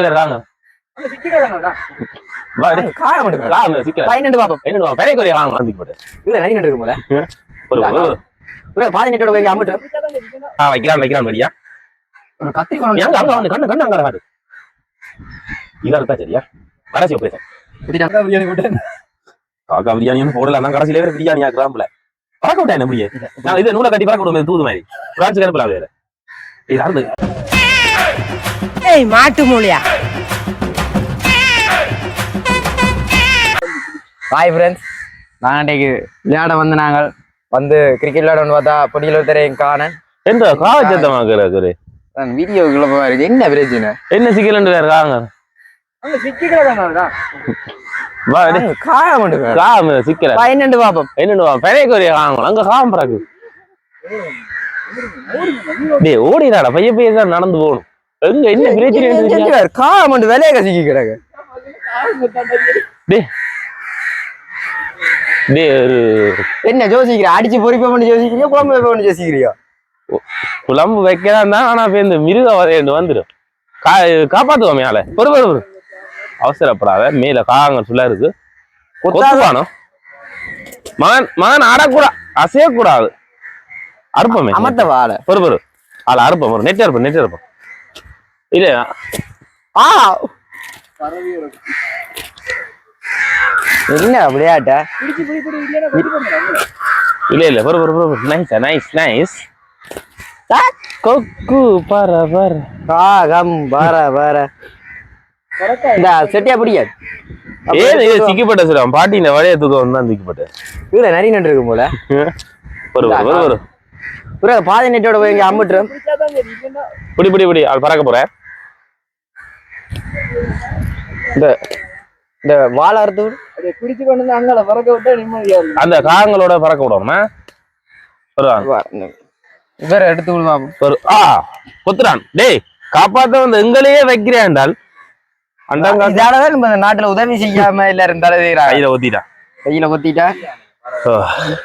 இருக்காங்க சரியா கடைசி காக்கா பிரியாணி போடலாம் கடைசியில பிரியாணி ஆக்குறாம்ல பறக்க விட்டா என்ன முடியும் நான் இதை நூலை கட்டி பறக்க விடுவேன் தூது மாதிரி பிரான்ஸ் கருப்பலாம் வேற இது மாட்டு மூலியா ஹாய் ஃப்ரெண்ட்ஸ் நாங்கள் இன்றைக்கு விளையாட நாங்கள் கிரிக்கெட் விளையாட பார்த்தா பொடியில் ஒருத்தரையும் காணேன் எந்த காவச்சத்தமாக்குற வீடியோக்குள்ள போயிருக்கு என்ன பிரச்சனை என்ன சிக்கல் வேற காங்க ஓடினாடா பைய பையதான் நடந்து போகணும் எங்க என்ன பிரச்சனை காமண்டு வேலையை கசிக்கி கிடக்கு என்ன யோசிக்கிற அடிச்சு பொறிப்ப பண்ணி யோசிக்கிறியா குழம்பு வைப்ப பண்ணி யோசிக்கிறியா குழம்பு வைக்கலாம் தான் ஆனா இந்த மிருக வரையண்டு வந்துடும் காப்பாத்துவோம் மேல ஒரு அவசரப்படாத மேல காகங்கள் ஃபுல்லா இருக்கு கொத்துவானோ மகன் மகன் ஆடக்கூடா அசையக்கூடாது அறுப்பமே அமர்த்த வாழ பொறு ஆள அறுப்பம் ஒரு நெட் இருப்போம் இல்ல என்ன விளையாட்ட இல்ல பொறு நைஸ் கொக்கு பர காகம் பர இந்த செட்டியா பிடிக்காது ஏன் இது சிக்கப்பட்ட சொல்லுவான் பாட்டி இந்த வளைய தூக்கம் தான் சிக்கப்பட்ட இதுல நிறைய நட்டு இருக்கும் போல ஒரு பாதி நெட்டோட போய் இங்க அம்பிட்டுரும் பிடி அது பறக்க போறேன் இந்த வாழை அறுத்து பிடிச்சு கொண்டு அங்கால பறக்க விட்டா நிம்மதியா அந்த காகங்களோட பறக்க விடுவோம்னா வேற எடுத்து விடுவான் கொத்துறான் டேய் காப்பாத்த வந்து எங்களையே வைக்கிறேன் என்றால் நாட்டுல உதவி செய்யாம இல்ல இருந்தாலும் கையில கொத்திட்டா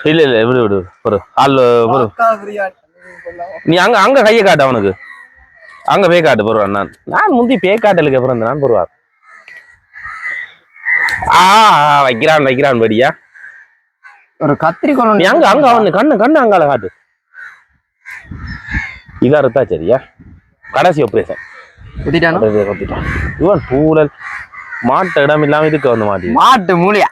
இல்ல விடு ஒரு ஆள் நீ அங்க கையை காட்டு அவனுக்கு அங்க பே காட்டு போடுவான் நான் முந்தி பே காட்டலுக்கு அப்புறம் நான் போடுவார் வைக்கிறான் படியா ஒரு கத்திரி நீ அங்க அவனு கண்ணு அங்கால காட்டு இதா இருந்தா சரியா கடைசி ஆபரேஷன் இவன் பூரல் மாட்டு இடம் இல்லாம இதுக்கு வந்து மாட்டு மூலியா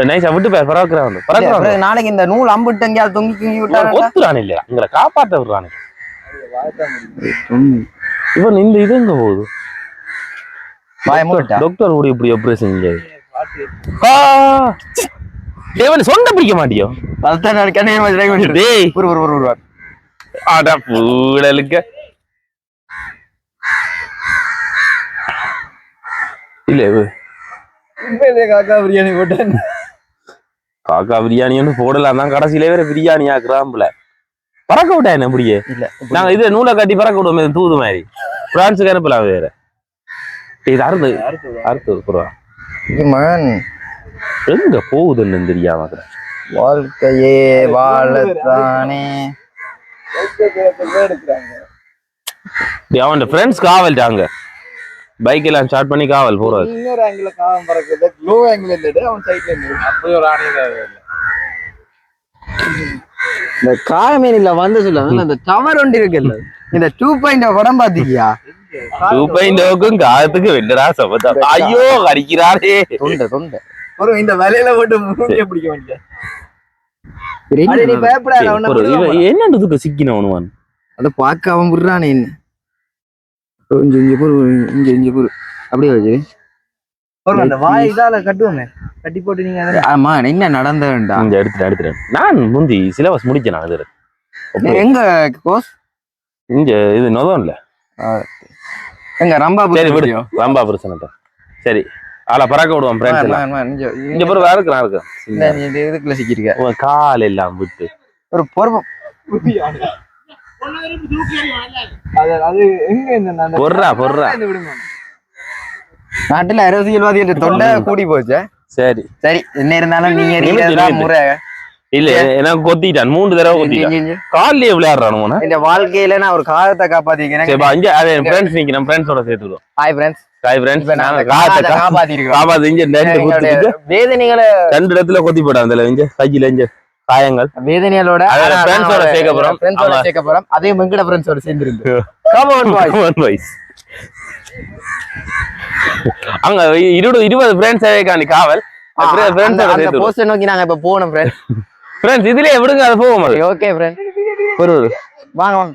நைஸா விட்டு பறக்குறான் நாளைக்கு இந்த நூல் அம்பிட்டு எங்கேயாவது தொங்கி ஒத்துறான் இல்லையா உங்களை காப்பாற்ற விடுறானே இவன் இந்த இது எங்க போகுது டாக்டர் கூட இப்படி ஆபரேஷன் இல்லையா தேவன் சொந்த பிடிக்க மாட்டியோ அட பூடலுக்கு இல்ல காக்கா பிரியாணி போட்டேன் காக்கா பிரியாணி போடலாம் தான் கடைசியில வேற பிரியாணி ஆக்குறாம்பல பறக்க விட்டா என்ன முடிய இல்ல நாங்க இதை நூலை கட்டி பறக்க விடுவோம் தூது மாதிரி பிரான்ஸுக்கு அனுப்பலாம் வேற இது அறுத்து எங்க போகுதுன்னு தெரியாம வாழ்க்கையே வாழத்தானே அவன் ஃப்ரெண்ட்ஸ் காவல்ட்டாங்க பைக் எல்லாம் ஸ்டார்ட் பண்ணி காவல் போறது இன்னொரு ஆங்கிள் காவம் பறக்குது லோ ஆங்கிள் இல்ல அவன் சைடுல இருந்து அப்படி ஒரு ஆணியதா இந்த காயமேனில வந்து சொல்ல அந்த டவர் ஒன்று இருக்குல்ல இந்த 2.0 படம் பாத்தீங்களா 2.0க்கும் காலத்துக்கு வெண்டடா சபதா ஐயோ கடிக்கிறாரே தொண்டை ஒரு இந்த வலையில போட்டு மூஞ்சிய பிடிக்க வேண்டிய நீ பயப்படாத என்னதுக்கு சிக்கினவனுவான் அத பாக்க அவன் புடுறானே என்ன இஞ்சி பொறு அப்படியே வச்சு அந்த வாய் இதால கட்டுவோமே கட்டி போட்டு நீங்க ஆமா என்ன நடந்தா எடுத்துட்டேன் நான் முந்தி சிலபஸ் முடிச்சேன் அது எங்க கோர்ஸ் இங்க இது நொதம்ல எங்க ரம்பா சரி விடு ரம்பா பிரச்சனை சரி ஆள பறக்க விடுவோம் இங்க பொறு வேற இருக்கு இதுக்குள்ள சிக்கிருக்க கால் எல்லாம் விட்டு ஒரு பொறுப்பு நாட்டுல அரசியல்வாதிகள் தொண்டை கூடி போச்சு சரி சரி என்ன இருந்தாலும் நீங்க முறை இல்ல எனக்கு கொத்திட்டான் 3 தடவை கொத்திட்டான் கால்லயே விளையாடுறானு இந்த வாழ்க்கையில நான் ஒரு காலத்தை காப்பாத்திக்கிறேன். சரி இங்க அதே ஃப்ரெண்ட்ஸ் நிக்கிறேன் ஃப்ரெண்ட்ஸோட சேர்த்துடுவோம். Hi friends. Hi friends. நாங்க காலத்தை காப்பாத்திக்கிறோம். இங்க வேதனைகளை 2 இடத்துல கொத்தி போட்டான் அதுல இங்க கையில இங்க காயங்கள் வேதனைகளோட ஃப்ரெண்ட்ஸோட சேர்க்க போறோம். அதே எங்கட ஃப்ரெண்ட்ஸோட சேர்ந்துருந்து கம் ஆன் பாய்ஸ். அங்க 20 ஃப்ரெண்ட்ஸ் காண்டி காவல் ஃப்ரெண்ட்ஸோட சேர்த்து போஸ்ட் நோக்கி நாங்க இப்ப போறோம் ஃப்ரெண்ட்ஸ். ஃப்ரெண்ட்ஸ் இதுலயே விடுங்க அது போவோம். Okay friends. ஒரு வாங்க வாங்க.